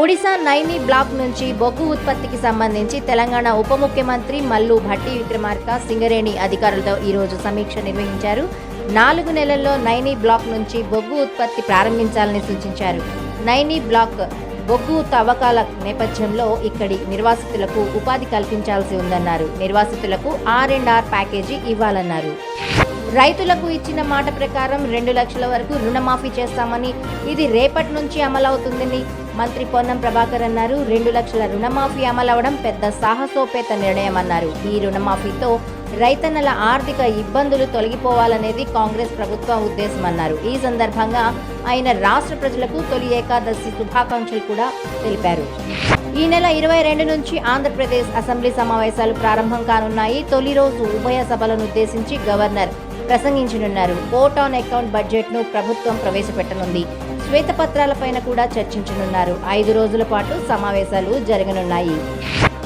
Odisha Naini black నుంచి బొగ్గు ఉత్పత్తికి సంబంధించి తెలంగాణ ఉప ముఖ్యమంత్రి మల్లు భట్టి విక్రమార్క సింగరేణి అధికారులతో ఈరోజు సమీక్ష నిర్వహించారు. 4 నెలల్లో నైని బ్లాక్ నుంచి బొగ్గు ఉత్పత్తి ప్రారంభించాలని సూచించారు. నైని బ్లాక్ బొగ్గు తవ్వకాల నేపథ్యంలో ఇక్కడి నిర్వాసితులకు ఉపాధి కల్పించాల్సి ఉందన్నారు. నిర్వాసితులకు R&R ప్యాకేజీ ఇవ్వాలన్నారు. రైతులకు ఇచ్చిన మాట ప్రకారం 2 లక్షల వరకు రుణమాఫీ చేస్తామని, ఇది రేపటి నుంచి అమలవుతుందని మంత్రి పొన్నం ప్రభాకర్ అన్నారు. 2 లక్షల రుణమాఫీ అమలవడం పెద్ద సాహసోపేత నిర్ణయమన్నారు. ఈ రుణమాఫీతో రైతన్నల ఆర్థిక ఇబ్బందులు తొలగిపోవాలనేది కాంగ్రెస్ ప్రభుత్వం ఉద్దేశమన్నారు. ఈ సందర్భంగా ఆయన రాష్ట్ర ప్రజలకు తొలి ఏకాదశి శుభాకాంక్షలు కూడా తెలిపారు. ఈ నెల 22 నుంచి ఆంధ్రప్రదేశ్ అసెంబ్లీ సమావేశాలు ప్రారంభం కానున్నాయి. తొలి రోజు ఉభయ సభలను ఉద్దేశించి గవర్నర్ ప్రసంగించనున్నారు. కోట్ ఆన్ అకౌంట్ బడ్జెట్ను ప్రభుత్వం ప్రవేశపెట్టనుంది. శ్వేతపత్రాలపైన కూడా చర్చించనున్నారు. 5 రోజుల పాటు సమావేశాలు జరగనున్నాయి.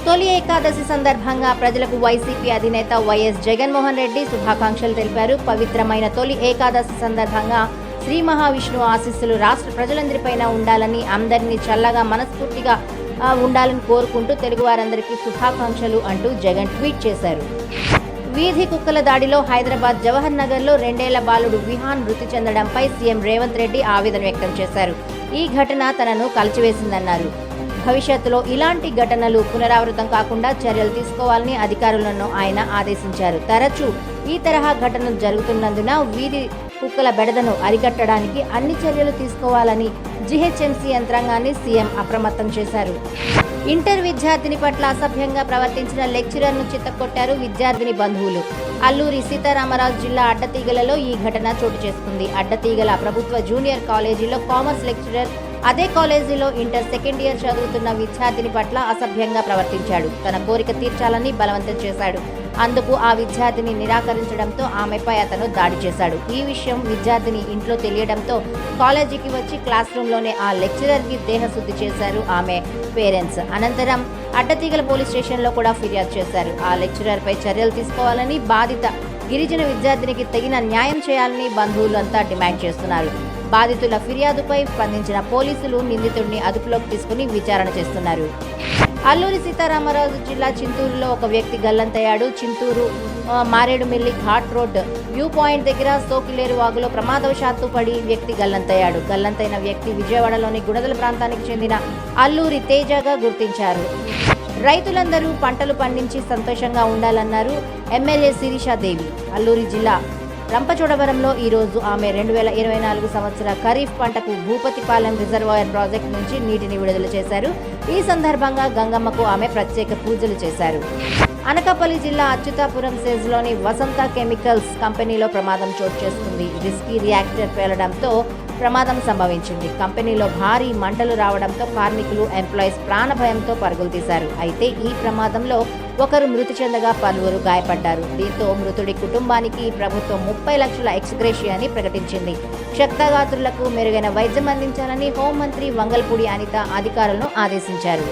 తొలి ఏకాదశి సందర్భంగా ప్రజలకు వైసీపీ అధినేత వైఎస్ జగన్మోహన్ రెడ్డి శుభాకాంక్షలు తెలిపారు. పవిత్రమైన తొలి ఏకాదశి సందర్భంగా శ్రీ మహావిష్ణువు ఆశీస్సులు రాష్ట్ర ప్రజలందరిపైన ఉండాలని, అందరినీ చల్లగా మనస్ఫూర్తిగా ఉండాలని కోరుకుంటూ తెలుగు వారందరికీ శుభాకాంక్షలు అంటూ జగన్ ట్వీట్ చేశారు. వీధి కుక్కల దాడిలో హైదరాబాద్ జవహర్ నగర్లో 2 ఏళ్ల బాలుడు విహాన్ మృతి చెందడంపై సీఎం రేవంత్ రెడ్డి ఆవేదన వ్యక్తం చేశారు. ఈ ఘటన తనను కలిచివేసిందన్నారు. భవిష్యత్తులో ఇలాంటి ఘటనలు పునరావృతం కాకుండా చర్యలు తీసుకోవాలని అధికారులను ఆయన ఆదేశించారు. తరచూ ఈ తరహా ఘటనలు జరుగుతున్నందున వీధి కుక్కల బెడదను అరికట్టడానికి అన్ని చర్యలు తీసుకోవాలని జీహెచ్ఎంసీ యంత్రాంగాన్ని సీఎం అప్రమత్తం చేశారు. ఇంటర్ విద్యార్థిని పట్ల అసభ్యంగా ప్రవర్తించిన లెక్చరర్ను చిత్తకొట్టారు విద్యార్థిని బంధువులు. అల్లూరి సీతారామరాజు జిల్లా అడ్డతీగలలో ఈ ఘటన చోటు చేసుకుంది. అడ్డతీగల ప్రభుత్వ జూనియర్ కాలేజీలో కామర్స్ లెక్చరర్ అదే కాలేజీలో ఇంటర్ సెకండ్ ఇయర్ చదువుతున్న విద్యార్థిని పట్ల అసభ్యంగా ప్రవర్తించాడు. తన కోరిక తీర్చాలని బలవంతం చేశాడు. అందుకు ఆ విద్యార్థిని నిరాకరించడంతో ఆమెపై అతను దాడి చేశాడు. ఈ విషయం విద్యార్థిని ఇంట్లో తెలియడంతో కాలేజీకి వచ్చి క్లాస్ రూమ్లోనే ఆ లెక్చరర్కి దేహశుద్ధి చేశారు ఆమె పేరెంట్స్. అనంతరం అడ్డతీగల పోలీస్ స్టేషన్లో కూడా ఫిర్యాదు చేశారు. ఆ లెక్చరర్పై చర్యలు తీసుకోవాలని, బాధిత గిరిజన విద్యార్థినికి తగిన న్యాయం చేయాలని బంధువులంతా డిమాండ్ చేస్తున్నారు. బాధితుల ఫిర్యాదుపై స్పందించిన పోలీసులు నిందితుడిని అదుపులోకి తీసుకుని విచారణ చేస్తున్నారు. అల్లూరి సీతారామరాజు జిల్లా చింతూరులో ఒక వ్యక్తి గల్లంతయ్యాడు. Chintur Maredumilli ghat road view point దగ్గర సోకిలేరు వాగులో ప్రమాదవశాత్తు పడి వ్యక్తి గల్లంతయ్యాడు. గల్లంతైన వ్యక్తి విజయవాడలోని గుణదల ప్రాంతానికి చెందిన అల్లూరి తేజగా గుర్తించారు. రైతులందరూ పంటలు పండించి సంతోషంగా ఉండాలన్నారు ఎమ్మెల్యే శిరీషాదేవి. అల్లూరి జిల్లా రంపచోడవరంలో ఈరోజు ఆమె 2024 సంవత్సర ఖరీఫ్ పంటకు భూపతిపాలెం రిజర్వాయర్ ప్రాజెక్టు నుంచి నీటిని విడుదల చేశారు. ఈ సందర్భంగా గంగమ్మకు ఆమె ప్రత్యేక పూజలు చేశారు. అనకాపల్లి జిల్లా అచ్యుతాపురం సేజ్లోని వసంత కెమికల్స్ కంపెనీలో ప్రమాదం చోటు చేసుకుంది. రిస్కీ రియాక్టర్ పేలడంతో ప్రమాదం సంభవించింది. కంపెనీలో భారీ మంటలు రావడంతో కార్మికులు, ఎంప్లాయీస్ ప్రాణభయంతో పరుగులు తీశారు. అయితే ఈ ప్రమాదంలో ఒకరు మృతి చెందగా పలువురు గాయపడ్డారు. దీంతో మృతుడి కుటుంబానికి ప్రభుత్వం 30 లక్షల ఎక్స్గ్రేషియాని ప్రకటించింది. క్షతగాత్రులకు మెరుగైన వైద్యం అందించాలని హోంమంత్రి వంగల్పూడి అనిత అధికారులను ఆదేశించారు.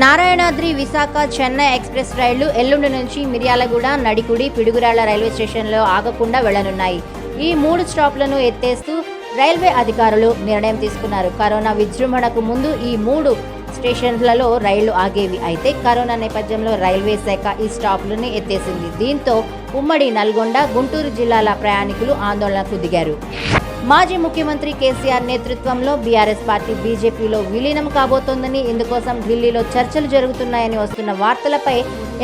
నారాయణాద్రి విశాఖ చెన్నై ఎక్స్ప్రెస్ రైళ్లు ఎల్లుండి నుంచి మిర్యాలగూడ, నడికుడి, పిడుగురాళ్ల రైల్వే స్టేషన్లో ఆగకుండా వెళ్లనున్నాయి. ఈ 3 స్టాప్లను ఎత్తేస్తూ రైల్వే అధికారులు నిర్ణయం తీసుకున్నారు. కరోనా విజృంభణకు ముందు ఈ 3 స్టేషన్లలో రైళ్లు ఆగేవి. అయితే కరోనా నేపథ్యంలో రైల్వే శాఖ ఈ స్టాప్లను ఎత్తేసింది. దీంతో ఉమ్మడి నల్గొండ, గుంటూరు జిల్లాల ప్రయాణికులు ఆందోళనకు దిగారు. మాజీ ముఖ్యమంత్రి కేసీఆర్ నేతృత్వంలో బీఆర్ఎస్ పార్టీ బీజేపీలో విలీనం కాబోతోందని, ఇందుకోసం ఢిల్లీలో చర్చలు జరుగుతున్నాయని వస్తున్న వార్తలపై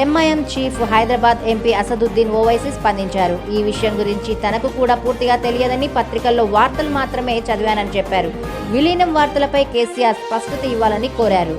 MIM chief Hyderabad MP Asaduddin Owaisi స్పందించారు. ఈ విషయం గురించి తనకు కూడా పూర్తిగా తెలియదని, పత్రికల్లో వార్తలు మాత్రమే చదివానని చెప్పారు. విలీనం వార్తలపై కేసీఆర్ స్పష్టత ఇవ్వాలని కోరారు.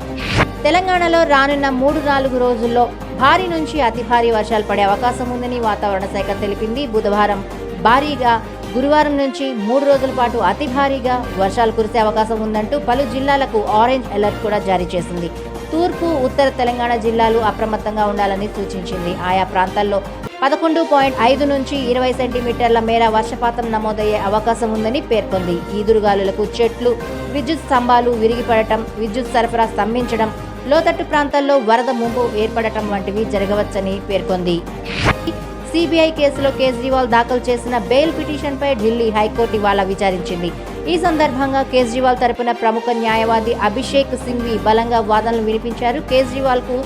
తెలంగాణలో రానున్న 3-4 రోజుల్లో భారీ నుంచి అతి భారీ వర్షాలు పడే అవకాశం ఉందని వాతావరణ శాఖ తెలిపింది. బుధవారం భారీగా, గురువారం నుంచి 3 రోజుల పాటు అతి భారీగా వర్షాలు కురిసే అవకాశం ఉందంటూ పలు జిల్లాలకు ఆరెంజ్ అలర్ట్ కూడా జారీ చేసింది. తూర్పు, ఉత్తర తెలంగాణ జిల్లాలు అప్రమత్తంగా ఉండాలని సూచించింది. ఆయా ప్రాంతాల్లో 11.5 నుంచి 20 సెంటీమీటర్ల మేర వర్షపాతం నమోదయ్యే అవకాశం ఉందని పేర్కొంది. ఈదురుగాలులకు చెట్లు, విద్యుత్ స్తంభాలు విరిగిపడటం, విద్యుత్ సరఫరా స్తంభించడం, లోతట్టు ప్రాంతాల్లో వరద ముంపు ఏర్పడటం వంటివి జరగవచ్చని పేర్కొంది. సిబిఐ కేసులో కేజ్రీవాల్ దాఖలు చేసిన బెయిల్ పిటిషన్పై ఢిల్లీ హైకోర్టు ఇవాళ విచారించింది. ఈ సందర్భంగా కేజ్రీవాల్ తరపున ప్రముఖ న్యాయవాది అభిషేక్ సింఘ్వి బలంగా వాదనలు వినిపించారు. కేజ్రీవాల్కు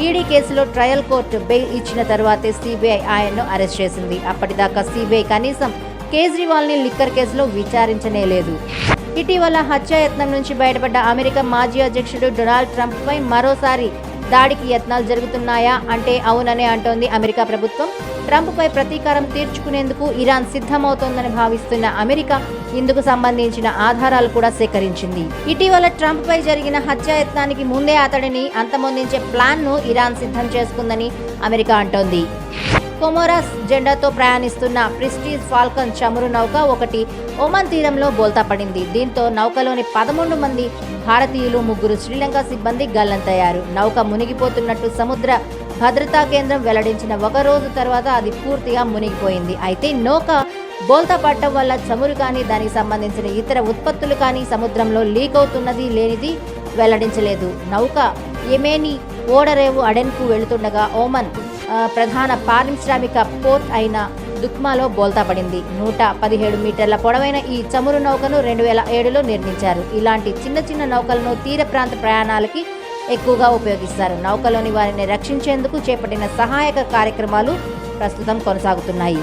ఈడీ కేసులో ట్రయల్ కోర్టు బెయిల్ ఇచ్చిన తర్వాతే సిబిఐ ఆయన్ను అరెస్ట్ చేసింది. అప్పటిదాకా సిబిఐ కనీసం కేజ్రీవాల్ని లిక్కర్ కేసులో విచారించనే లేదు. ఇటీవల హత్యాయత్నం నుంచి బయటపడ్డ అమెరికా మాజీ అధ్యక్షుడు డొనాల్డ్ ట్రంప్పై మరోసారి దాడికి యత్నాలు జరుగుతున్నాయా అంటే అవుననే అంటోంది అమెరికా ప్రభుత్వం. ట్రంప్పై ప్రతీకారం తీర్చుకునేందుకు ఇరాన్ సిద్ధమవుతోందని భావిస్తున్న అమెరికా ఇందుకు సంబంధించిన ఆధారాలు కూడా సేకరించింది. ఇటీవల ట్రంప్పై జరిగిన హత్యాయత్నానికి ముందే అతడిని అంతమొందించే ప్లాన్ను ఇరాన్ సిద్ధం చేసుకుందని అమెరికా అంటోంది. కొమోరాస్ జెండాతో ప్రయాణిస్తున్న ప్రెస్టీజ్ ఫాల్కన్ చమురు నౌక ఒకటి ఒమన్ తీరంలో బోల్తా పడింది. దీంతో నౌకలోని 11 మంది భారతీయులు, 3 శ్రీలంక సిబ్బంది గల్లంతయ్యారు. నౌక మునిగిపోతున్నట్టు సముద్ర భద్రతా కేంద్రం వెల్లడించిన 1 రోజు తర్వాత అది పూర్తిగా మునిగిపోయింది. అయితే నౌక బోల్తా పడటం వల్ల చమురు కానీ దానికి సంబంధించిన ఇతర ఉత్పత్తులు కానీ సముద్రంలో లీక్ అవుతున్నది లేనిది వెల్లడించలేదు. నౌక యెమెనీ ఓడరేవు అడెన్కు వెళుతుండగా ఒమన్ ప్రధాన పారిశ్రామిక పోర్ట్ అయిన దుక్మాలో బోల్తా పడింది. 117 మీటర్ల పొడవైన ఈ చమురు నౌకను 2007లో నిర్మించారు. ఇలాంటి చిన్న చిన్న నౌకలను తీర ప్రాంత ప్రయాణాలకి ఎక్కువగా ఉపయోగిస్తారు. నౌకలోని వారిని రక్షించేందుకు చేపట్టిన సహాయక కార్యక్రమాలు ప్రస్తుతం కొనసాగుతున్నాయి.